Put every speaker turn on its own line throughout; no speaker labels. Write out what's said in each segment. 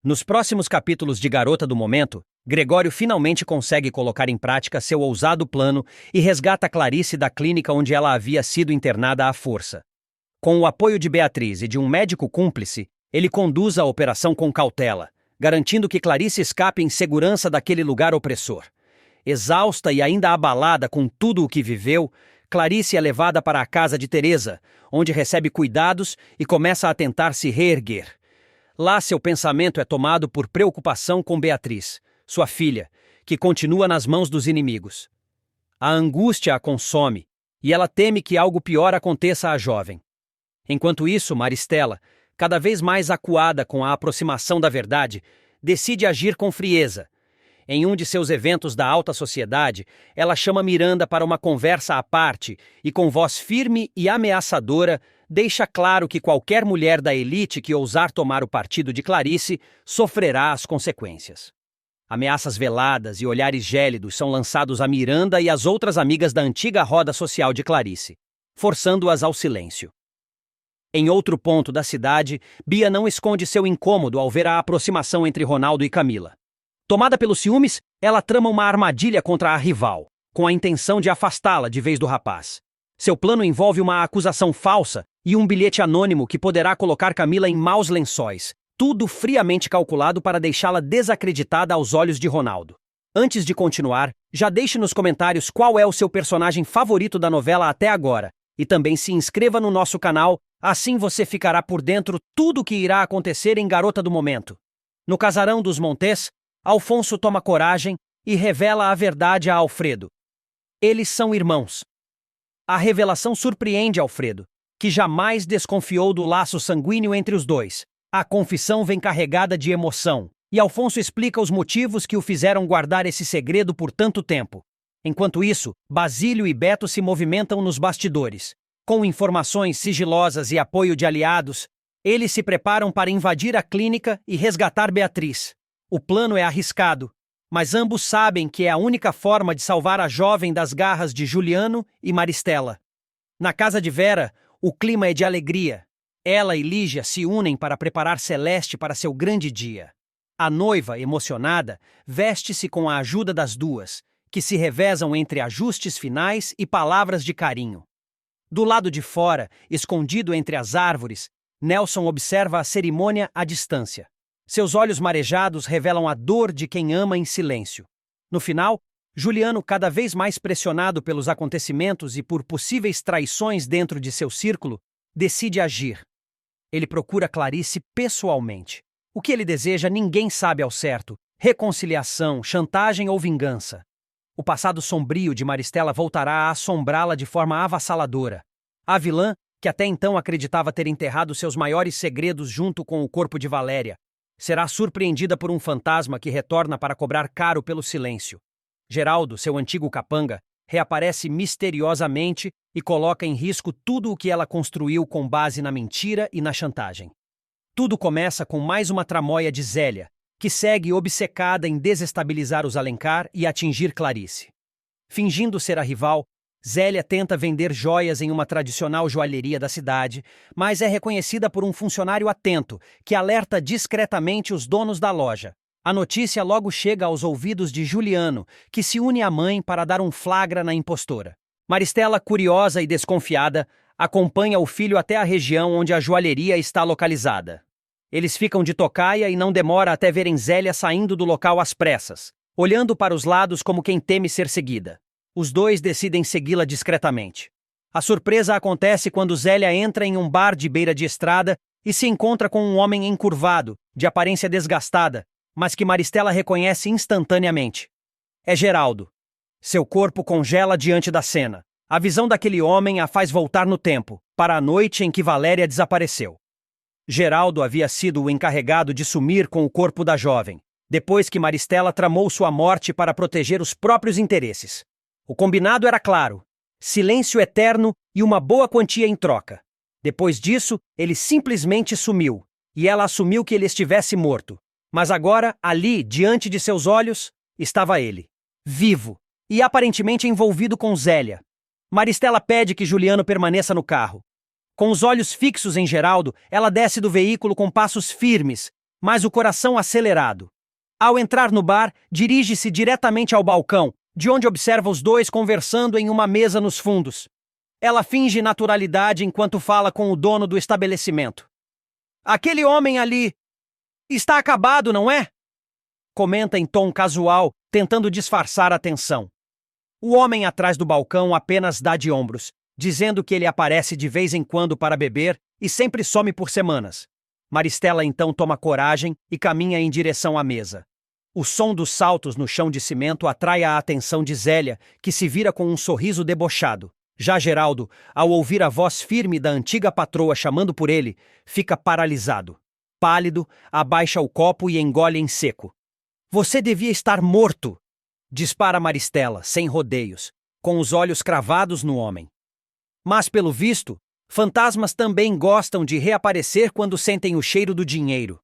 Nos próximos capítulos de Garota do Momento, Gregório finalmente consegue colocar em prática seu ousado plano e resgata Clarice da clínica onde ela havia sido internada à força. Com o apoio de Beatriz e de um médico cúmplice, ele conduz a operação com cautela, garantindo que Clarice escape em segurança daquele lugar opressor. Exausta e ainda abalada com tudo o que viveu, Clarice é levada para a casa de Teresa, onde recebe cuidados e começa a tentar se reerguer. Lá seu pensamento é tomado por preocupação com Beatriz, sua filha, que continua nas mãos dos inimigos. A angústia a consome, e ela teme que algo pior aconteça à jovem. Enquanto isso, Maristela, cada vez mais acuada com a aproximação da verdade, decide agir com frieza. Em um de seus eventos da alta sociedade, ela chama Miranda para uma conversa à parte e, com voz firme e ameaçadora, deixa claro que qualquer mulher da elite que ousar tomar o partido de Clarice sofrerá as consequências. Ameaças veladas e olhares gélidos são lançados a Miranda e às outras amigas da antiga roda social de Clarice, forçando-as ao silêncio. Em outro ponto da cidade, Bia não esconde seu incômodo ao ver a aproximação entre Ronaldo e Camila. Tomada pelos ciúmes, ela trama uma armadilha contra a rival, com a intenção de afastá-la de vez do rapaz. Seu plano envolve uma acusação falsa e um bilhete anônimo que poderá colocar Camila em maus lençóis, tudo friamente calculado para deixá-la desacreditada aos olhos de Ronaldo. Antes de continuar, já deixe nos comentários qual é o seu personagem favorito da novela até agora, e também se inscreva no nosso canal, assim você ficará por dentro tudo o que irá acontecer em Garota do Momento. No casarão dos Montes, Alfonso toma coragem e revela a verdade a Alfredo. Eles são irmãos. A revelação surpreende Alfredo, que jamais desconfiou do laço sanguíneo entre os dois. A confissão vem carregada de emoção, e Alfonso explica os motivos que o fizeram guardar esse segredo por tanto tempo. Enquanto isso, Basílio e Beto se movimentam nos bastidores. Com informações sigilosas e apoio de aliados, eles se preparam para invadir a clínica e resgatar Beatriz. O plano é arriscado, mas ambos sabem que é a única forma de salvar a jovem das garras de Juliano e Maristela. Na casa de Vera, o clima é de alegria. Ela e Lígia se unem para preparar Celeste para seu grande dia. A noiva, emocionada, veste-se com a ajuda das duas, que se revezam entre ajustes finais e palavras de carinho. Do lado de fora, escondido entre as árvores, Nelson observa a cerimônia à distância. Seus olhos marejados revelam a dor de quem ama em silêncio. No final, Juliano, cada vez mais pressionado pelos acontecimentos e por possíveis traições dentro de seu círculo, decide agir. Ele procura Clarice pessoalmente. O que ele deseja ninguém sabe ao certo: reconciliação, chantagem ou vingança. O passado sombrio de Maristela voltará a assombrá-la de forma avassaladora. A vilã, que até então acreditava ter enterrado seus maiores segredos junto com o corpo de Valéria, será surpreendida por um fantasma que retorna para cobrar caro pelo silêncio. Geraldo, seu antigo capanga, reaparece misteriosamente e coloca em risco tudo o que ela construiu com base na mentira e na chantagem. Tudo começa com mais uma tramóia de Zélia, que segue obcecada em desestabilizar os Alencar e atingir Clarice. Fingindo ser a rival, Zélia tenta vender joias em uma tradicional joalheria da cidade, mas é reconhecida por um funcionário atento, que alerta discretamente os donos da loja. A notícia logo chega aos ouvidos de Juliano, que se une à mãe para dar um flagra na impostora. Maristela, curiosa e desconfiada, acompanha o filho até a região onde a joalheria está localizada. Eles ficam de tocaia e não demora até verem Zélia saindo do local às pressas, olhando para os lados como quem teme ser seguida. Os dois decidem segui-la discretamente. A surpresa acontece quando Zélia entra em um bar de beira de estrada e se encontra com um homem encurvado, de aparência desgastada, mas que Maristela reconhece instantaneamente. É Geraldo. Seu corpo congela diante da cena. A visão daquele homem a faz voltar no tempo, para a noite em que Valéria desapareceu. Geraldo havia sido o encarregado de sumir com o corpo da jovem, depois que Maristela tramou sua morte para proteger os próprios interesses. O combinado era claro: silêncio eterno e uma boa quantia em troca. Depois disso, ele simplesmente sumiu, e ela assumiu que ele estivesse morto. Mas agora, ali, diante de seus olhos, estava ele, vivo, e aparentemente envolvido com Zélia. Maristela pede que Juliano permaneça no carro. Com os olhos fixos em Geraldo, ela desce do veículo com passos firmes, mas o coração acelerado. Ao entrar no bar, dirige-se diretamente ao balcão, de onde observa os dois conversando em uma mesa nos fundos. Ela finge naturalidade enquanto fala com o dono do estabelecimento. Aquele homem ali está acabado, não é? Comenta em tom casual, tentando disfarçar a tensão. O homem atrás do balcão apenas dá de ombros, dizendo que ele aparece de vez em quando para beber e sempre some por semanas. Maristela então toma coragem e caminha em direção à mesa. O som dos saltos no chão de cimento atrai a atenção de Zélia, que se vira com um sorriso debochado. Já Geraldo, ao ouvir a voz firme da antiga patroa chamando por ele, fica paralisado. Pálido, abaixa o copo e engole em seco. Você devia estar morto! Dispara Maristela, sem rodeios, com os olhos cravados no homem. Mas, pelo visto, fantasmas também gostam de reaparecer quando sentem o cheiro do dinheiro.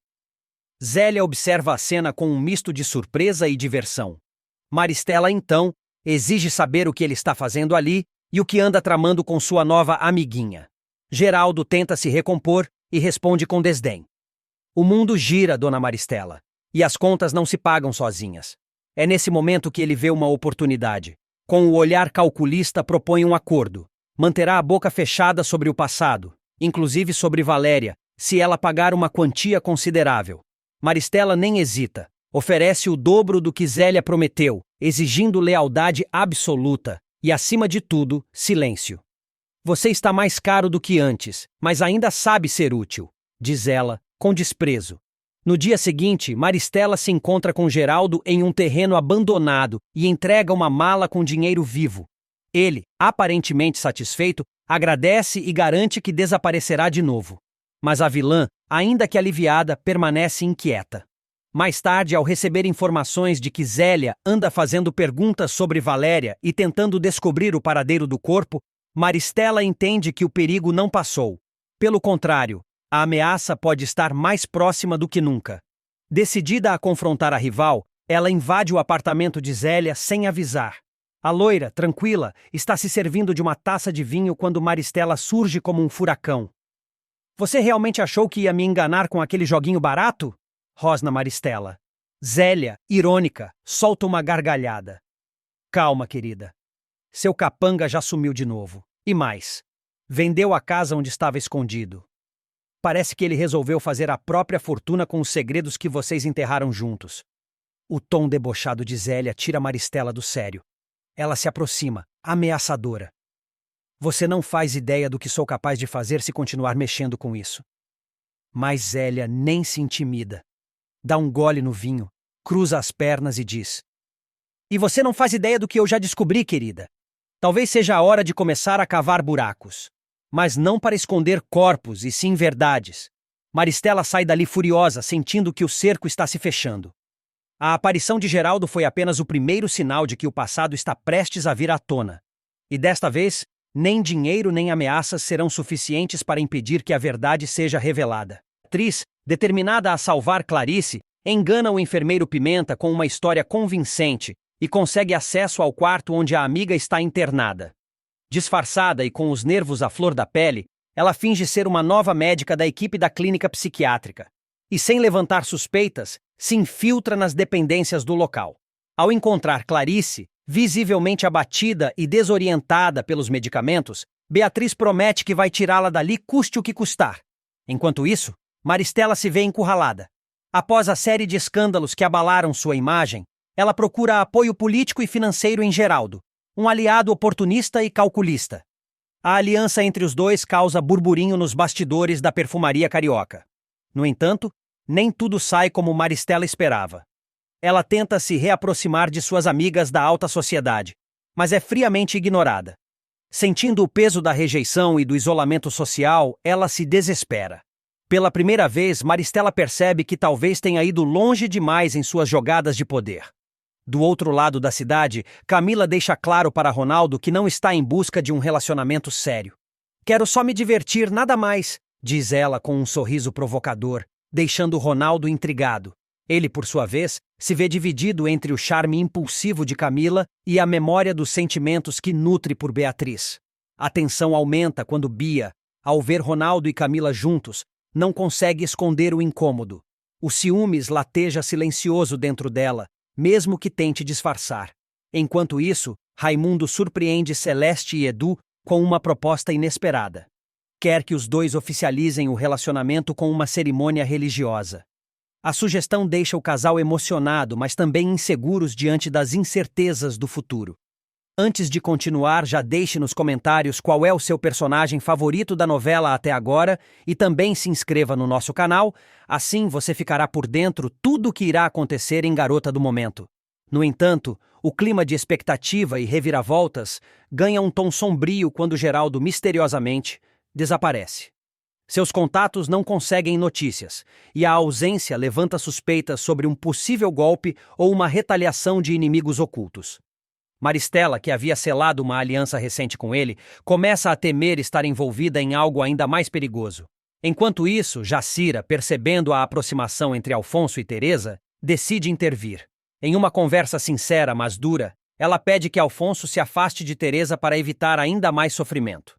Zélia observa a cena com um misto de surpresa e diversão. Maristela, então, exige saber o que ele está fazendo ali e o que anda tramando com sua nova amiguinha. Geraldo tenta se recompor e responde com desdém. O mundo gira, dona Maristela, e as contas não se pagam sozinhas. É nesse momento que ele vê uma oportunidade. Com o olhar calculista, propõe um acordo. Manterá a boca fechada sobre o passado, inclusive sobre Valéria, se ela pagar uma quantia considerável. Maristela nem hesita. Oferece o dobro do que Zélia prometeu, exigindo lealdade absoluta e, acima de tudo, silêncio. Você está mais caro do que antes, mas ainda sabe ser útil, diz ela, com desprezo. No dia seguinte, Maristela se encontra com Geraldo em um terreno abandonado e entrega uma mala com dinheiro vivo. Ele, aparentemente satisfeito, agradece e garante que desaparecerá de novo. Mas a vilã, ainda que aliviada, permanece inquieta. Mais tarde, ao receber informações de que Zélia anda fazendo perguntas sobre Valéria e tentando descobrir o paradeiro do corpo, Maristela entende que o perigo não passou. Pelo contrário, a ameaça pode estar mais próxima do que nunca. Decidida a confrontar a rival, ela invade o apartamento de Zélia sem avisar. A loira, tranquila, está se servindo de uma taça de vinho quando Maristela surge como um furacão. Você realmente achou que ia me enganar com aquele joguinho barato? Rosna Maristela. Zélia, irônica, solta uma gargalhada. Calma, querida. Seu capanga já sumiu de novo. E mais, vendeu a casa onde estava escondido. Parece que ele resolveu fazer a própria fortuna com os segredos que vocês enterraram juntos. O tom debochado de Zélia tira Maristela do sério. Ela se aproxima, ameaçadora. Você não faz ideia do que sou capaz de fazer se continuar mexendo com isso. Mas Zélia nem se intimida. Dá um gole no vinho, cruza as pernas e diz: E você não faz ideia do que eu já descobri, querida. Talvez seja a hora de começar a cavar buracos. Mas não para esconder corpos, e sim verdades. Maristela sai dali furiosa, sentindo que o cerco está se fechando. A aparição de Geraldo foi apenas o primeiro sinal de que o passado está prestes a vir à tona. E desta vez, nem dinheiro nem ameaças serão suficientes para impedir que a verdade seja revelada. A atriz, determinada a salvar Clarice, engana o enfermeiro Pimenta com uma história convincente e consegue acesso ao quarto onde a amiga está internada. Disfarçada e com os nervos à flor da pele, ela finge ser uma nova médica da equipe da clínica psiquiátrica. E sem levantar suspeitas, se infiltra nas dependências do local. Ao encontrar Clarice, visivelmente abatida e desorientada pelos medicamentos, Beatriz promete que vai tirá-la dali custe o que custar. Enquanto isso, Maristela se vê encurralada. Após a série de escândalos que abalaram sua imagem, ela procura apoio político e financeiro em Geraldo, um aliado oportunista e calculista. A aliança entre os dois causa burburinho nos bastidores da perfumaria carioca. No entanto, nem tudo sai como Maristela esperava. Ela tenta se reaproximar de suas amigas da alta sociedade, mas é friamente ignorada. Sentindo o peso da rejeição e do isolamento social, ela se desespera. Pela primeira vez, Maristela percebe que talvez tenha ido longe demais em suas jogadas de poder. Do outro lado da cidade, Camila deixa claro para Ronaldo que não está em busca de um relacionamento sério. Quero só me divertir, nada mais, diz ela com um sorriso provocador, deixando Ronaldo intrigado. Ele, por sua vez, se vê dividido entre o charme impulsivo de Camila e a memória dos sentimentos que nutre por Beatriz. A tensão aumenta quando Bia, ao ver Ronaldo e Camila juntos, não consegue esconder o incômodo. O ciúmes lateja silencioso dentro dela, mesmo que tente disfarçar. Enquanto isso, Raimundo surpreende Celeste e Edu com uma proposta inesperada. Quer que os dois oficializem o relacionamento com uma cerimônia religiosa. A sugestão deixa o casal emocionado, mas também inseguros diante das incertezas do futuro. Antes de continuar, já deixe nos comentários qual é o seu personagem favorito da novela até agora e também se inscreva no nosso canal, assim você ficará por dentro tudo o que irá acontecer em Garota do Momento. No entanto, o clima de expectativa e reviravoltas ganha um tom sombrio quando Geraldo misteriosamente desaparece. Seus contatos não conseguem notícias, e a ausência levanta suspeitas sobre um possível golpe ou uma retaliação de inimigos ocultos. Maristela, que havia selado uma aliança recente com ele, começa a temer estar envolvida em algo ainda mais perigoso. Enquanto isso, Jacira, percebendo a aproximação entre Alfonso e Teresa, decide intervir. Em uma conversa sincera, mas dura, ela pede que Alfonso se afaste de Teresa para evitar ainda mais sofrimento.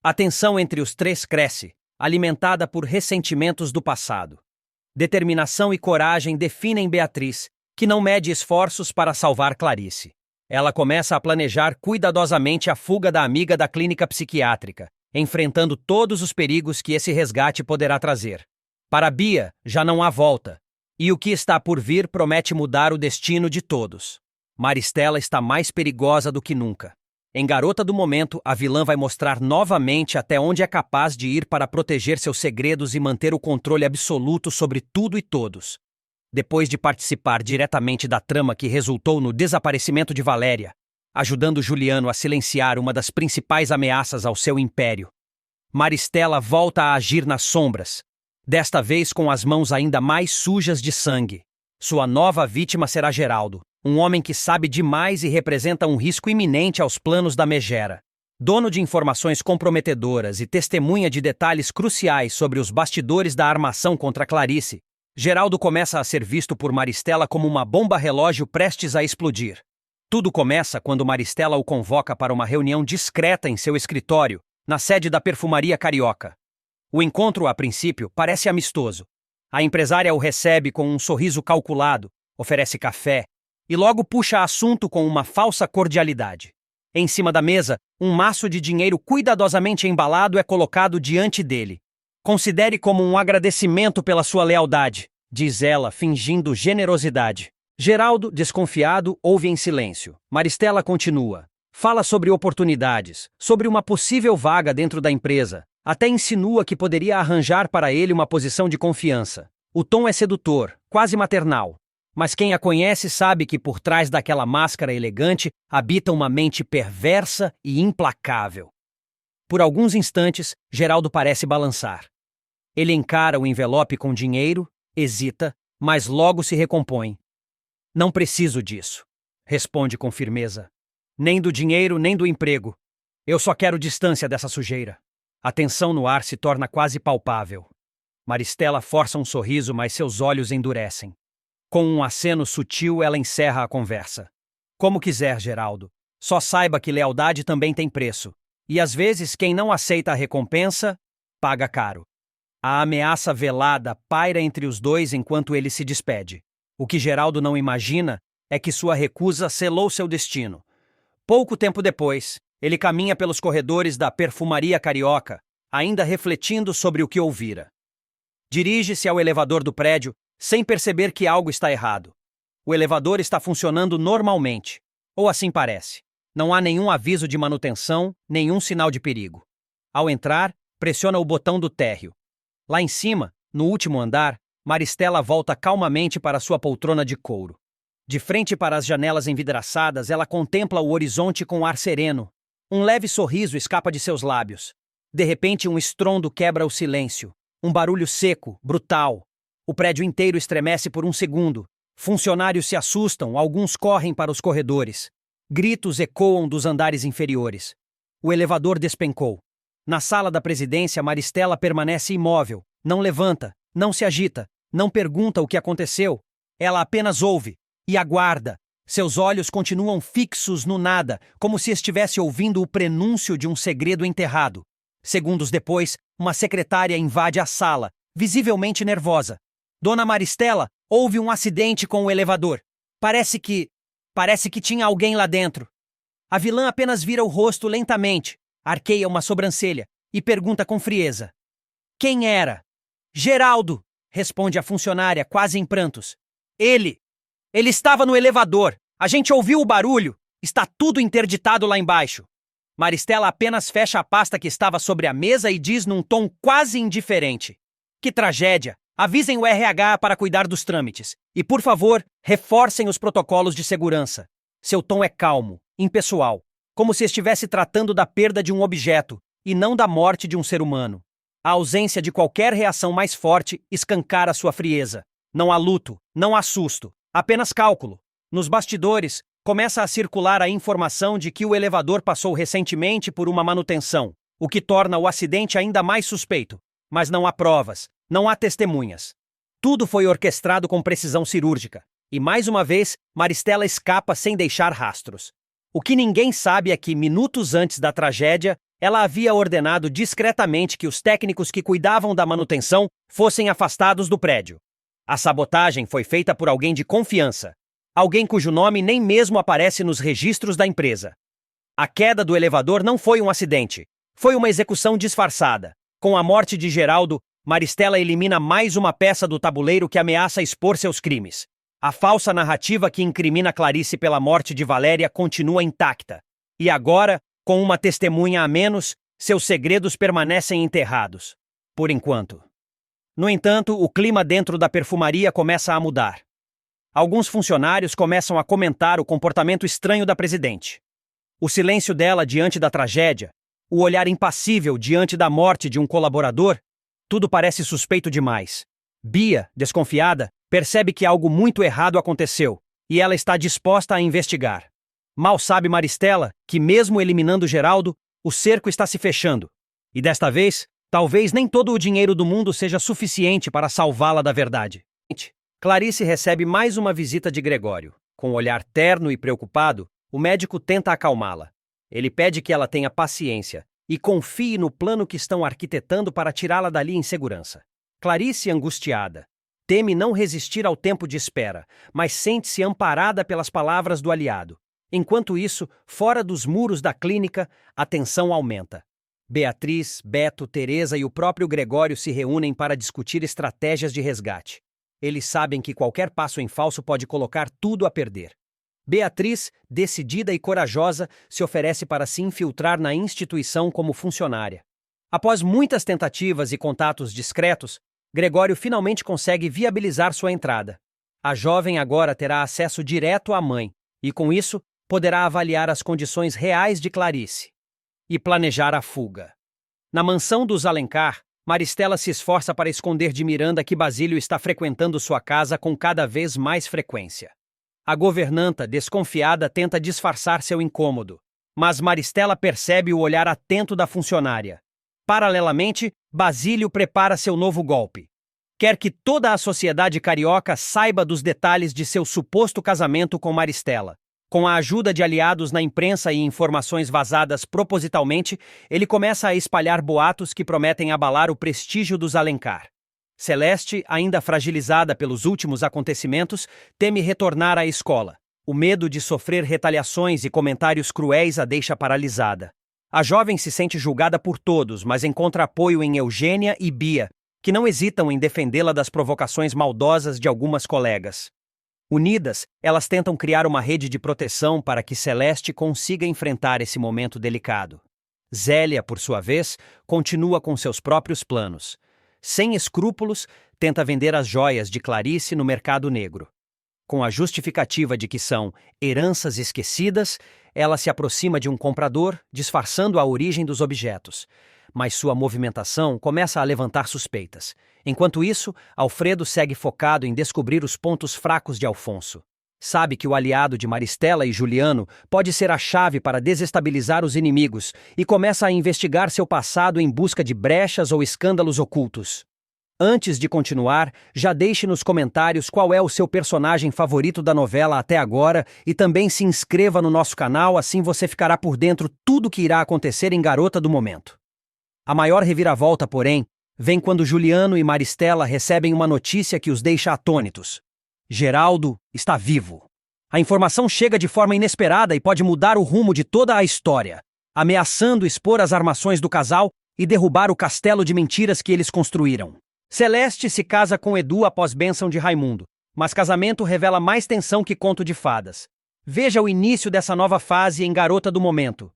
A tensão entre os três cresce, alimentada por ressentimentos do passado. Determinação e coragem definem Beatriz, que não mede esforços para salvar Clarice. Ela começa a planejar cuidadosamente a fuga da amiga da clínica psiquiátrica, enfrentando todos os perigos que esse resgate poderá trazer. Para Bia, já não há volta, e o que está por vir promete mudar o destino de todos. Maristela está mais perigosa do que nunca. Em Garota do Momento, a vilã vai mostrar novamente até onde é capaz de ir para proteger seus segredos e manter o controle absoluto sobre tudo e todos. Depois de participar diretamente da trama que resultou no desaparecimento de Valéria, ajudando Juliano a silenciar uma das principais ameaças ao seu império, Maristela volta a agir nas sombras, desta vez com as mãos ainda mais sujas de sangue. Sua nova vítima será Geraldo, um homem que sabe demais e representa um risco iminente aos planos da Megera. Dono de informações comprometedoras e testemunha de detalhes cruciais sobre os bastidores da armação contra Clarice, Geraldo começa a ser visto por Maristela como uma bomba-relógio prestes a explodir. Tudo começa quando Maristela o convoca para uma reunião discreta em seu escritório, na sede da Perfumaria Carioca. O encontro, a princípio, parece amistoso. A empresária o recebe com um sorriso calculado, oferece café e logo puxa assunto com uma falsa cordialidade. Em cima da mesa, um maço de dinheiro cuidadosamente embalado é colocado diante dele. Considere como um agradecimento pela sua lealdade, diz ela, fingindo generosidade. Geraldo, desconfiado, ouve em silêncio. Maristela continua. Fala sobre oportunidades, sobre uma possível vaga dentro da empresa. Até insinua que poderia arranjar para ele uma posição de confiança. O tom é sedutor, quase maternal. Mas quem a conhece sabe que por trás daquela máscara elegante habita uma mente perversa e implacável. Por alguns instantes, Geraldo parece balançar. Ele encara o envelope com dinheiro, hesita, mas logo se recompõe. Não preciso disso, responde com firmeza. Nem do dinheiro, nem do emprego. Eu só quero distância dessa sujeira. A tensão no ar se torna quase palpável. Maristela força um sorriso, mas seus olhos endurecem. Com um aceno sutil, ela encerra a conversa. Como quiser, Geraldo. Só saiba que lealdade também tem preço. E às vezes, quem não aceita a recompensa, paga caro. A ameaça velada paira entre os dois enquanto ele se despede. O que Geraldo não imagina é que sua recusa selou seu destino. Pouco tempo depois, ele caminha pelos corredores da Perfumaria Carioca, ainda refletindo sobre o que ouvira. Dirige-se ao elevador do prédio, sem perceber que algo está errado. O elevador está funcionando normalmente, ou assim parece. Não há nenhum aviso de manutenção, nenhum sinal de perigo. Ao entrar, pressiona o botão do térreo. Lá em cima, no último andar, Maristela volta calmamente para sua poltrona de couro. De frente para as janelas envidraçadas, ela contempla o horizonte com ar sereno. Um leve sorriso escapa de seus lábios. De repente, um estrondo quebra o silêncio. Um barulho seco, brutal. O prédio inteiro estremece por um segundo. Funcionários se assustam, alguns correm para os corredores. Gritos ecoam dos andares inferiores. O elevador despencou. Na sala da presidência, Maristela permanece imóvel. Não levanta, não se agita, não pergunta o que aconteceu. Ela apenas ouve e aguarda. Seus olhos continuam fixos no nada, como se estivesse ouvindo o prenúncio de um segredo enterrado. Segundos depois, uma secretária invade a sala, visivelmente nervosa. Dona Maristela, houve um acidente com o elevador. Parece que tinha alguém lá dentro. A vilã apenas vira o rosto lentamente, arqueia uma sobrancelha e pergunta com frieza. Quem era? Geraldo, responde a funcionária, quase em prantos. Ele estava no elevador. A gente ouviu o barulho. Está tudo interditado lá embaixo. Maristela apenas fecha a pasta que estava sobre a mesa e diz num tom quase indiferente. Que tragédia! Avisem o RH para cuidar dos trâmites. E, por favor, reforcem os protocolos de segurança. Seu tom é calmo, impessoal, como se estivesse tratando da perda de um objeto e não da morte de um ser humano. A ausência de qualquer reação mais forte escancara sua frieza. Não há luto, não há susto, apenas cálculo. Nos bastidores, começa a circular a informação de que o elevador passou recentemente por uma manutenção, o que torna o acidente ainda mais suspeito. Mas não há provas, não há testemunhas. Tudo foi orquestrado com precisão cirúrgica. E mais uma vez, Maristela escapa sem deixar rastros. O que ninguém sabe é que, minutos antes da tragédia, ela havia ordenado discretamente que os técnicos que cuidavam da manutenção fossem afastados do prédio. A sabotagem foi feita por alguém de confiança, alguém cujo nome nem mesmo aparece nos registros da empresa. A queda do elevador não foi um acidente, foi uma execução disfarçada. Com a morte de Geraldo, Maristela elimina mais uma peça do tabuleiro que ameaça expor seus crimes. A falsa narrativa que incrimina Clarice pela morte de Valéria continua intacta. E agora, com uma testemunha a menos, seus segredos permanecem enterrados. Por enquanto. No entanto, o clima dentro da perfumaria começa a mudar. Alguns funcionários começam a comentar o comportamento estranho da presidente. O silêncio dela diante da tragédia, o olhar impassível diante da morte de um colaborador, tudo parece suspeito demais. Bia, desconfiada, percebe que algo muito errado aconteceu, e ela está disposta a investigar. Mal sabe Maristela que, mesmo eliminando Geraldo, o cerco está se fechando. E desta vez, talvez nem todo o dinheiro do mundo seja suficiente para salvá-la da verdade. Clarice recebe mais uma visita de Gregório. Com um olhar terno e preocupado, o médico tenta acalmá-la. Ele pede que ela tenha paciência e confie no plano que estão arquitetando para tirá-la dali em segurança. Clarice, angustiada, teme não resistir ao tempo de espera, mas sente-se amparada pelas palavras do aliado. Enquanto isso, fora dos muros da clínica, a tensão aumenta. Beatriz, Beto, Teresa e o próprio Gregório se reúnem para discutir estratégias de resgate. Eles sabem que qualquer passo em falso pode colocar tudo a perder. Beatriz, decidida e corajosa, se oferece para se infiltrar na instituição como funcionária. Após muitas tentativas e contatos discretos, Gregório finalmente consegue viabilizar sua entrada. A jovem agora terá acesso direto à mãe e, com isso, poderá avaliar as condições reais de Clarice e planejar a fuga. Na mansão dos Alencar, Maristela se esforça para esconder de Miranda que Basílio está frequentando sua casa com cada vez mais frequência. A governanta, desconfiada, tenta disfarçar seu incômodo, mas Maristela percebe o olhar atento da funcionária. Paralelamente, Basílio prepara seu novo golpe. Quer que toda a sociedade carioca saiba dos detalhes de seu suposto casamento com Maristela. Com a ajuda de aliados na imprensa e informações vazadas propositalmente, ele começa a espalhar boatos que prometem abalar o prestígio dos Alencar. Celeste, ainda fragilizada pelos últimos acontecimentos, teme retornar à escola. O medo de sofrer retaliações e comentários cruéis a deixa paralisada. A jovem se sente julgada por todos, mas encontra apoio em Eugênia e Bia, que não hesitam em defendê-la das provocações maldosas de algumas colegas. Unidas, elas tentam criar uma rede de proteção para que Celeste consiga enfrentar esse momento delicado. Zélia, por sua vez, continua com seus próprios planos. Sem escrúpulos, tenta vender as joias de Clarice no mercado negro. Com a justificativa de que são heranças esquecidas, ela se aproxima de um comprador, disfarçando a origem dos objetos. Mas sua movimentação começa a levantar suspeitas. Enquanto isso, Alfredo segue focado em descobrir os pontos fracos de Alfonso. Sabe que o aliado de Maristela e Juliano pode ser a chave para desestabilizar os inimigos e começa a investigar seu passado em busca de brechas ou escândalos ocultos. Antes de continuar, já deixe nos comentários qual é o seu personagem favorito da novela até agora e também se inscreva no nosso canal, assim você ficará por dentro tudo que irá acontecer em Garota do Momento. A maior reviravolta, porém, vem quando Juliano e Maristela recebem uma notícia que os deixa atônitos. Geraldo está vivo. A informação chega de forma inesperada e pode mudar o rumo de toda a história, ameaçando expor as armações do casal e derrubar o castelo de mentiras que eles construíram. Celeste se casa com Edu após bênção de Raimundo, mas casamento revela mais tensão que conto de fadas. Veja o início dessa nova fase em Garota do Momento.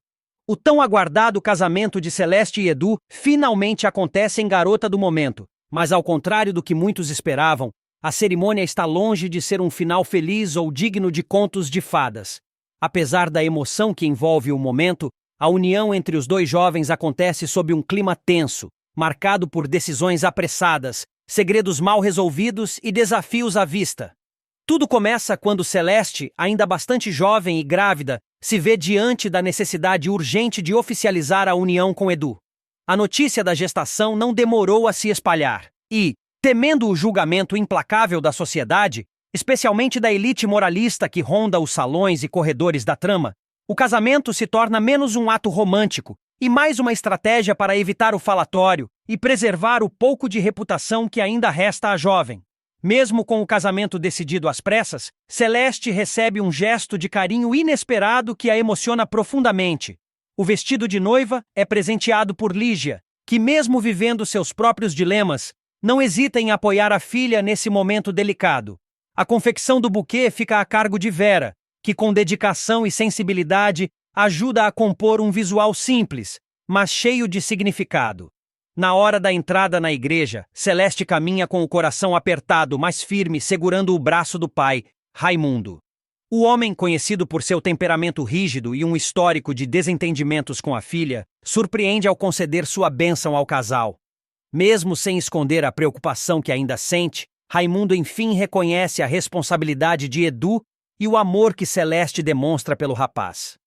O tão aguardado casamento de Celeste e Edu finalmente acontece em Garota do Momento, mas ao contrário do que muitos esperavam, a cerimônia está longe de ser um final feliz ou digno de contos de fadas. Apesar da emoção que envolve o momento, a união entre os dois jovens acontece sob um clima tenso, marcado por decisões apressadas, segredos mal resolvidos e desafios à vista. Tudo começa quando Celeste, ainda bastante jovem e grávida, se vê diante da necessidade urgente de oficializar a união com Edu. A notícia da gestação não demorou a se espalhar e, temendo o julgamento implacável da sociedade, especialmente da elite moralista que ronda os salões e corredores da trama, o casamento se torna menos um ato romântico e mais uma estratégia para evitar o falatório e preservar o pouco de reputação que ainda resta à jovem. Mesmo com o casamento decidido às pressas, Celeste recebe um gesto de carinho inesperado que a emociona profundamente. O vestido de noiva é presenteado por Lígia, que, mesmo vivendo seus próprios dilemas, não hesita em apoiar a filha nesse momento delicado. A confecção do buquê fica a cargo de Vera, que com dedicação e sensibilidade ajuda a compor um visual simples, mas cheio de significado. Na hora da entrada na igreja, Celeste caminha com o coração apertado, mas firme, segurando o braço do pai, Raimundo. O homem, conhecido por seu temperamento rígido e um histórico de desentendimentos com a filha, surpreende ao conceder sua bênção ao casal. Mesmo sem esconder a preocupação que ainda sente, Raimundo enfim reconhece a responsabilidade de Edu e o amor que Celeste demonstra pelo rapaz.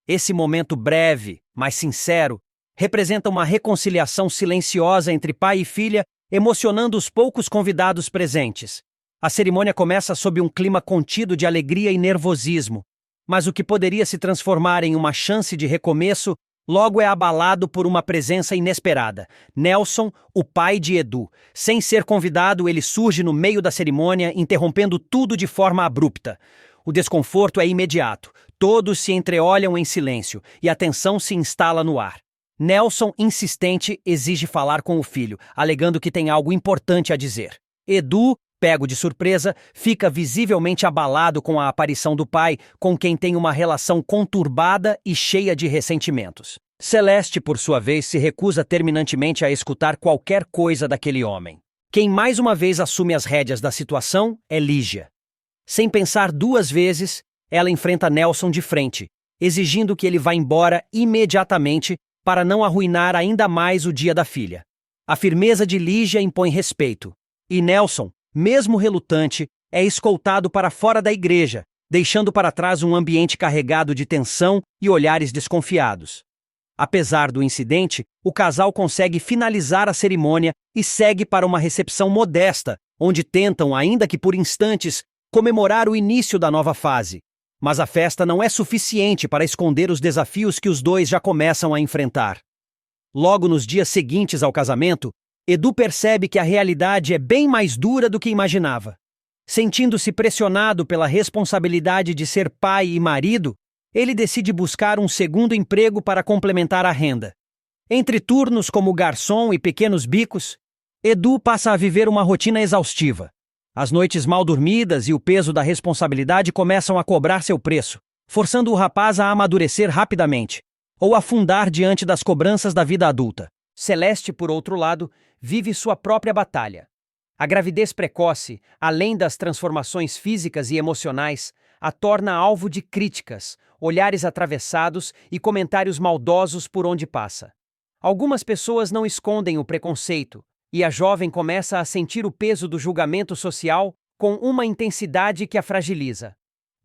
Esse momento breve, mas sincero, representa uma reconciliação silenciosa entre pai e filha, emocionando os poucos convidados presentes. A cerimônia começa sob um clima contido de alegria e nervosismo, mas o que poderia se transformar em uma chance de recomeço logo é abalado por uma presença inesperada. Nelson, o pai de Edu. Sem ser convidado, ele surge no meio da cerimônia, interrompendo tudo de forma abrupta. O desconforto é imediato. Todos se entreolham em silêncio e a tensão se instala no ar. Nelson, insistente, exige falar com o filho, alegando que tem algo importante a dizer. Edu, pego de surpresa, fica visivelmente abalado com a aparição do pai, com quem tem uma relação conturbada e cheia de ressentimentos. Celeste, por sua vez, se recusa terminantemente a escutar qualquer coisa daquele homem. Quem mais uma vez assume as rédeas da situação é Lígia. Sem pensar duas vezes, ela enfrenta Nelson de frente, exigindo que ele vá embora imediatamente para não arruinar ainda mais o dia da filha. A firmeza de Lígia impõe respeito, e Nelson, mesmo relutante, é escoltado para fora da igreja, deixando para trás um ambiente carregado de tensão e olhares desconfiados. Apesar do incidente, o casal consegue finalizar a cerimônia e segue para uma recepção modesta, onde tentam, ainda que por instantes, comemorar o início da nova fase. Mas a festa não é suficiente para esconder os desafios que os dois já começam a enfrentar. Logo nos dias seguintes ao casamento, Edu percebe que a realidade é bem mais dura do que imaginava. Sentindo-se pressionado pela responsabilidade de ser pai e marido, ele decide buscar um segundo emprego para complementar a renda. Entre turnos como garçom e pequenos bicos, Edu passa a viver uma rotina exaustiva. As noites mal dormidas e o peso da responsabilidade começam a cobrar seu preço, forçando o rapaz a amadurecer rapidamente, ou afundar diante das cobranças da vida adulta. Celeste, por outro lado, vive sua própria batalha. A gravidez precoce, além das transformações físicas e emocionais, a torna alvo de críticas, olhares atravessados e comentários maldosos por onde passa. Algumas pessoas não escondem o preconceito, e a jovem começa a sentir o peso do julgamento social com uma intensidade que a fragiliza.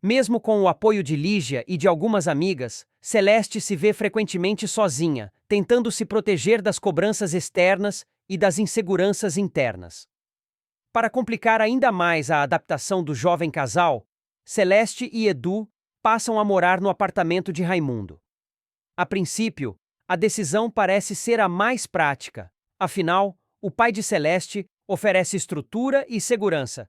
Mesmo com o apoio de Lígia e de algumas amigas, Celeste se vê frequentemente sozinha, tentando se proteger das cobranças externas e das inseguranças internas. Para complicar ainda mais a adaptação do jovem casal, Celeste e Edu passam a morar no apartamento de Raimundo. A princípio, a decisão parece ser a mais prática, afinal, O pai de Celeste oferece estrutura e segurança,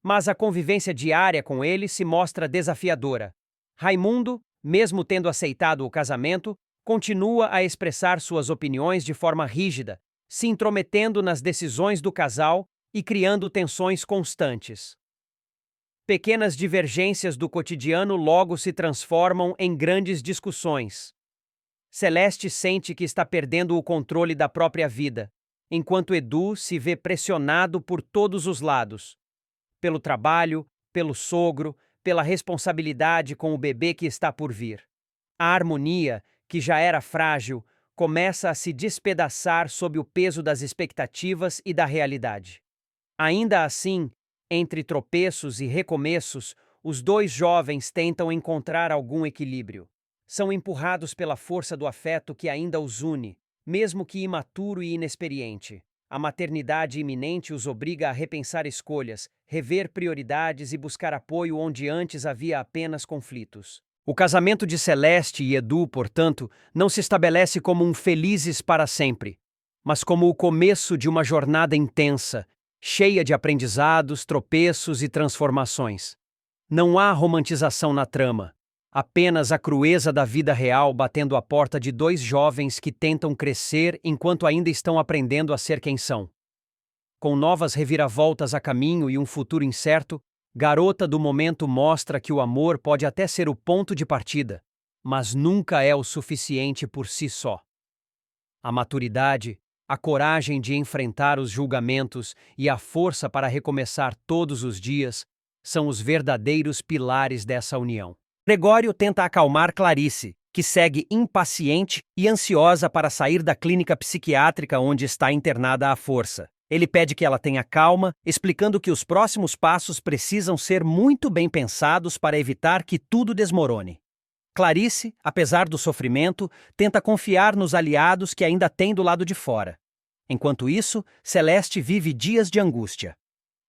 mas a convivência diária com ele se mostra desafiadora. Raimundo, mesmo tendo aceitado o casamento, continua a expressar suas opiniões de forma rígida, se intrometendo nas decisões do casal e criando tensões constantes. Pequenas divergências do cotidiano logo se transformam em grandes discussões. Celeste sente que está perdendo o controle da própria vida, enquanto Edu se vê pressionado por todos os lados. Pelo trabalho, pelo sogro, pela responsabilidade com o bebê que está por vir. A harmonia, que já era frágil, começa a se despedaçar sob o peso das expectativas e da realidade. Ainda assim, entre tropeços e recomeços, os dois jovens tentam encontrar algum equilíbrio. São empurrados pela força do afeto que ainda os une, mesmo que imaturo e inexperiente. A maternidade iminente os obriga a repensar escolhas, rever prioridades e buscar apoio onde antes havia apenas conflitos. O casamento de Celeste e Edu, portanto, não se estabelece como um felizes para sempre, mas como o começo de uma jornada intensa, cheia de aprendizados, tropeços e transformações. Não há romantização na trama, apenas a crueza da vida real batendo à porta de dois jovens que tentam crescer enquanto ainda estão aprendendo a ser quem são. Com novas reviravoltas a caminho e um futuro incerto, Garota do Momento mostra que o amor pode até ser o ponto de partida, mas nunca é o suficiente por si só. A maturidade, a coragem de enfrentar os julgamentos e a força para recomeçar todos os dias são os verdadeiros pilares dessa união. Gregório tenta acalmar Clarice, que segue impaciente e ansiosa para sair da clínica psiquiátrica onde está internada à força. Ele pede que ela tenha calma, explicando que os próximos passos precisam ser muito bem pensados para evitar que tudo desmorone. Clarice, apesar do sofrimento, tenta confiar nos aliados que ainda tem do lado de fora. Enquanto isso, Celeste vive dias de angústia.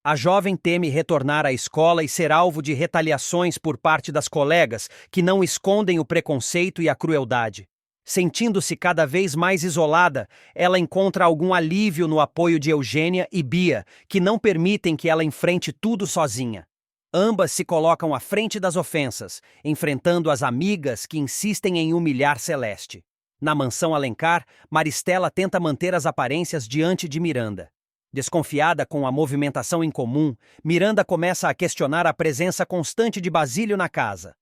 A jovem teme retornar à escola e ser alvo de retaliações por parte das colegas que não escondem o preconceito e a crueldade. Sentindo-se cada vez mais isolada, ela encontra algum alívio no apoio de Eugênia e Bia, que não permitem que ela enfrente tudo sozinha. Ambas se colocam à frente das ofensas, enfrentando as amigas que insistem em humilhar Celeste. Na mansão Alencar, Maristela tenta manter as aparências diante de Miranda. Desconfiada com a movimentação incomum, Miranda começa a questionar a presença constante de Basílio na casa.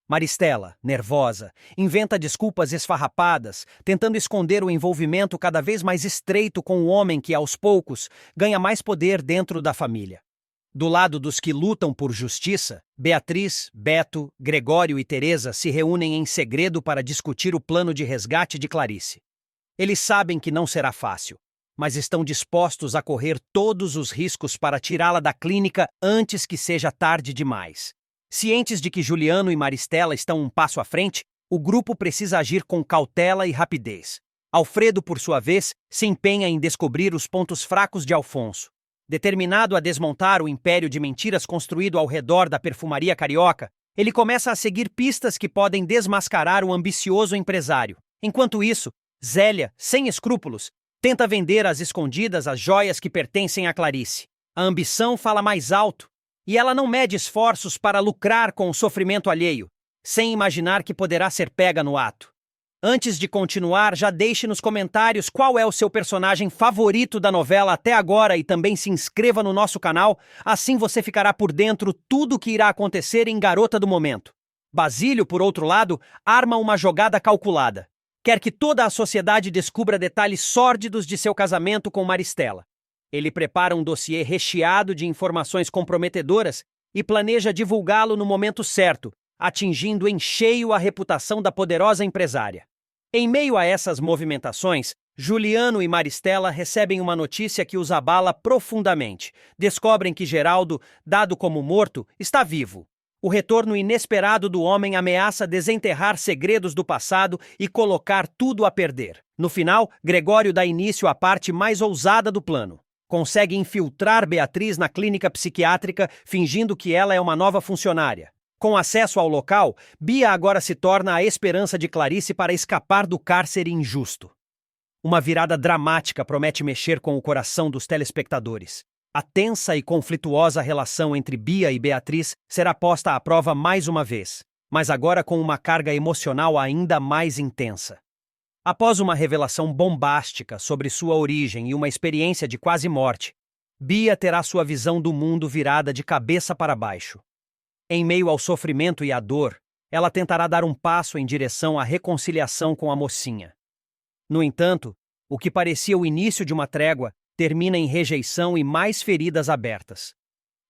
Maristela, nervosa, inventa desculpas esfarrapadas, tentando esconder o envolvimento cada vez mais estreito com o homem que, aos poucos, ganha mais poder dentro da família. Do lado dos que lutam por justiça, Beatriz, Beto, Gregório e Teresa se reúnem em segredo para discutir o plano de resgate de Clarice. Eles sabem que não será fácil, mas estão dispostos a correr todos os riscos para tirá-la da clínica antes que seja tarde demais. Cientes de que Juliano e Maristela estão um passo à frente, o grupo precisa agir com cautela e rapidez. Alfredo, por sua vez, se empenha em descobrir os pontos fracos de Alfonso. Determinado a desmontar o império de mentiras construído ao redor da perfumaria carioca, ele começa a seguir pistas que podem desmascarar o ambicioso empresário. Enquanto isso, Zélia, sem escrúpulos, tenta vender às escondidas as joias que pertencem a Clarice. A ambição fala mais alto, e ela não mede esforços para lucrar com o sofrimento alheio, sem imaginar que poderá ser pega no ato. Antes de continuar, já deixe nos comentários qual é o seu personagem favorito da novela até agora e também se inscreva no nosso canal, assim você ficará por dentro tudo o que irá acontecer em Garota do Momento. Basílio, por outro lado, arma uma jogada calculada. Quer que toda a sociedade descubra detalhes sórdidos de seu casamento com Maristela. Ele prepara um dossiê recheado de informações comprometedoras e planeja divulgá-lo no momento certo, atingindo em cheio a reputação da poderosa empresária. Em meio a essas movimentações, Juliano e Maristela recebem uma notícia que os abala profundamente. Descobrem que Geraldo, dado como morto, está vivo. O retorno inesperado do homem ameaça desenterrar segredos do passado e colocar tudo a perder. No final, Gregório dá início à parte mais ousada do plano. Consegue infiltrar Beatriz na clínica psiquiátrica, fingindo que ela é uma nova funcionária. Com acesso ao local, Bia agora se torna a esperança de Clarice para escapar do cárcere injusto. Uma virada dramática promete mexer com o coração dos telespectadores. A tensa e conflituosa relação entre Bia e Beatriz será posta à prova mais uma vez, mas agora com uma carga emocional ainda mais intensa. Após uma revelação bombástica sobre sua origem e uma experiência de quase morte, Bia terá sua visão do mundo virada de cabeça para baixo. Em meio ao sofrimento e à dor, ela tentará dar um passo em direção à reconciliação com a mocinha. No entanto, o que parecia o início de uma trégua termina em rejeição e mais feridas abertas.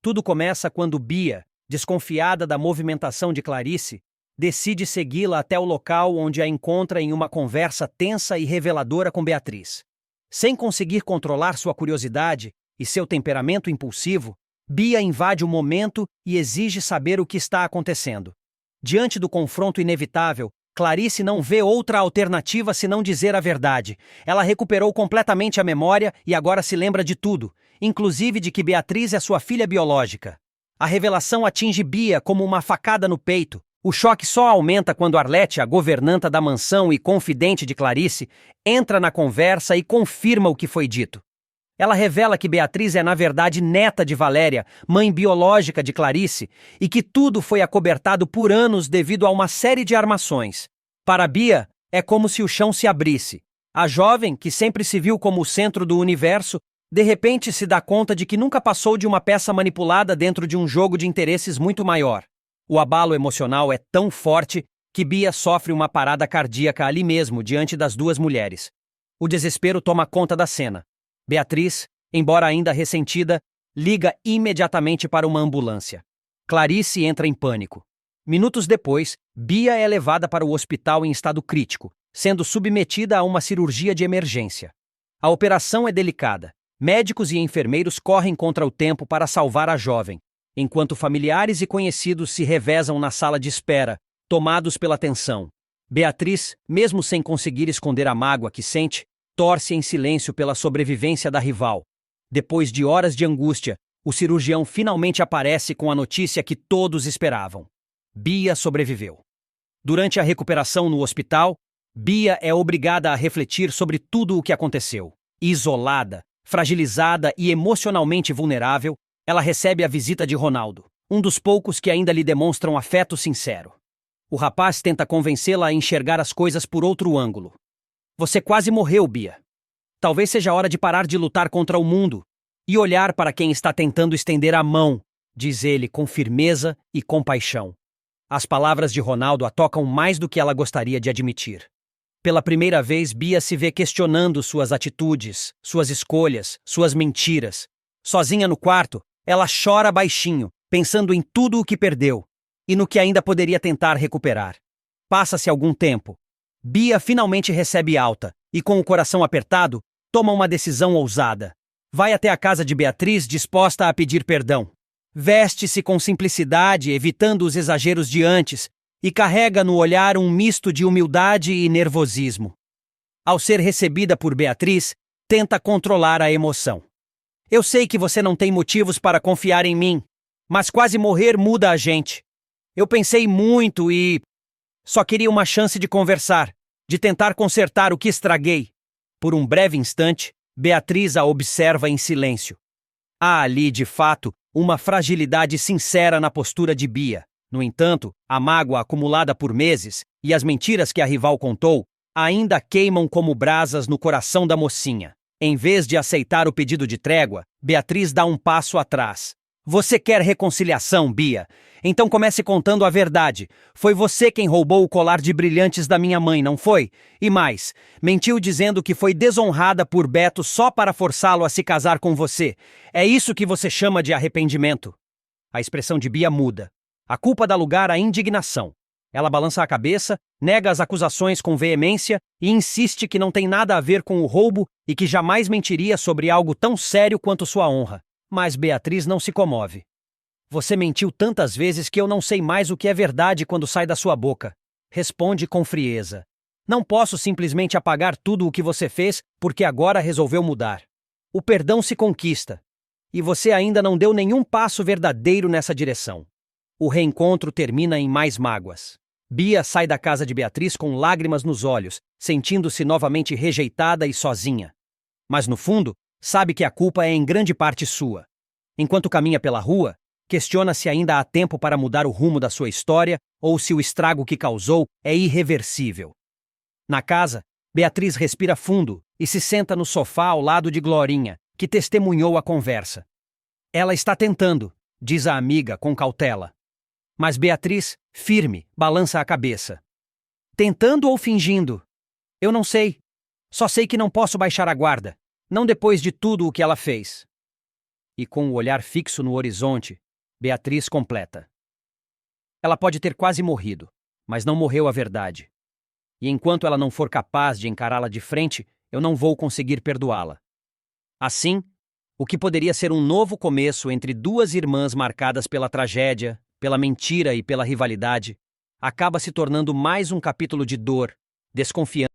Tudo começa quando Bia, desconfiada da movimentação de Clarice, decide segui-la até o local onde a encontra em uma conversa tensa e reveladora com Beatriz. Sem conseguir controlar sua curiosidade e seu temperamento impulsivo, Bia invade o momento e exige saber o que está acontecendo. Diante do confronto inevitável, Clarice não vê outra alternativa senão dizer a verdade. Ela recuperou completamente a memória e agora se lembra de tudo, inclusive de que Beatriz é sua filha biológica. A revelação atinge Bia como uma facada no peito. O choque só aumenta quando Arlete, a governanta da mansão e confidente de Clarice, entra na conversa e confirma o que foi dito. Ela revela que Beatriz é, na verdade, neta de Valéria, mãe biológica de Clarice, e que tudo foi acobertado por anos devido a uma série de armações. Para Bia, é como se o chão se abrisse. A jovem, que sempre se viu como o centro do universo, de repente se dá conta de que nunca passou de uma peça manipulada dentro de um jogo de interesses muito maior. O abalo emocional é tão forte que Bia sofre uma parada cardíaca ali mesmo, diante das duas mulheres. O desespero toma conta da cena. Beatriz, embora ainda ressentida, liga imediatamente para uma ambulância. Clarice entra em pânico. Minutos depois, Bia é levada para o hospital em estado crítico, sendo submetida a uma cirurgia de emergência. A operação é delicada. Médicos e enfermeiros correm contra o tempo para salvar a jovem, enquanto familiares e conhecidos se revezam na sala de espera, tomados pela tensão. Beatriz, mesmo sem conseguir esconder a mágoa que sente, torce em silêncio pela sobrevivência da rival. Depois de horas de angústia, o cirurgião finalmente aparece com a notícia que todos esperavam. Bia sobreviveu. Durante a recuperação no hospital, Bia é obrigada a refletir sobre tudo o que aconteceu. Isolada, fragilizada e emocionalmente vulnerável, ela recebe a visita de Ronaldo, um dos poucos que ainda lhe demonstram afeto sincero. O rapaz tenta convencê-la a enxergar as coisas por outro ângulo. Você quase morreu, Bia. Talvez seja a hora de parar de lutar contra o mundo e olhar para quem está tentando estender a mão, diz ele com firmeza e compaixão. As palavras de Ronaldo a tocam mais do que ela gostaria de admitir. Pela primeira vez, Bia se vê questionando suas atitudes, suas escolhas, suas mentiras. Sozinha no quarto, ela chora baixinho, pensando em tudo o que perdeu e no que ainda poderia tentar recuperar. Passa-se algum tempo. Bia finalmente recebe alta e, com o coração apertado, toma uma decisão ousada. Vai até a casa de Beatriz disposta a pedir perdão. Veste-se com simplicidade, evitando os exageros de antes, e carrega no olhar um misto de humildade e nervosismo. Ao ser recebida por Beatriz, tenta controlar a emoção. Eu sei que você não tem motivos para confiar em mim, mas quase morrer muda a gente. Eu pensei muito e só queria uma chance de conversar, de tentar consertar o que estraguei. Por um breve instante, Beatriz a observa em silêncio. Há ali, de fato, uma fragilidade sincera na postura de Bia. No entanto, a mágoa acumulada por meses e as mentiras que a rival contou ainda queimam como brasas no coração da mocinha. Em vez de aceitar o pedido de trégua, Beatriz dá um passo atrás. Você quer reconciliação, Bia? Então comece contando a verdade. Foi você quem roubou o colar de brilhantes da minha mãe, não foi? E mais, mentiu dizendo que foi desonrada por Beto só para forçá-lo a se casar com você. É isso que você chama de arrependimento? A expressão de Bia muda. A culpa dá lugar à indignação. Ela balança a cabeça, nega as acusações com veemência e insiste que não tem nada a ver com o roubo e que jamais mentiria sobre algo tão sério quanto sua honra. Mas Beatriz não se comove. Você mentiu tantas vezes que eu não sei mais o que é verdade quando sai da sua boca. Responde com frieza. Não posso simplesmente apagar tudo o que você fez porque agora resolveu mudar. O perdão se conquista. E você ainda não deu nenhum passo verdadeiro nessa direção. O reencontro termina em mais mágoas. Bia sai da casa de Beatriz com lágrimas nos olhos, sentindo-se novamente rejeitada e sozinha. Mas no fundo, sabe que a culpa é em grande parte sua. Enquanto caminha pela rua, questiona se ainda há tempo para mudar o rumo da sua história ou se o estrago que causou é irreversível. Na casa, Beatriz respira fundo e se senta no sofá ao lado de Glorinha, que testemunhou a conversa. Ela está tentando, diz a amiga com cautela. Mas Beatriz, firme, balança a cabeça. Tentando ou fingindo? Eu não sei. Só sei que não posso baixar a guarda, não depois de tudo o que ela fez. E com o olhar fixo no horizonte, Beatriz completa. Ela pode ter quase morrido, mas não morreu a verdade. E enquanto ela não for capaz de encará-la de frente, eu não vou conseguir perdoá-la. Assim, o que poderia ser um novo começo entre duas irmãs marcadas pela tragédia, pela mentira e pela rivalidade, acaba se tornando mais um capítulo de dor, desconfiança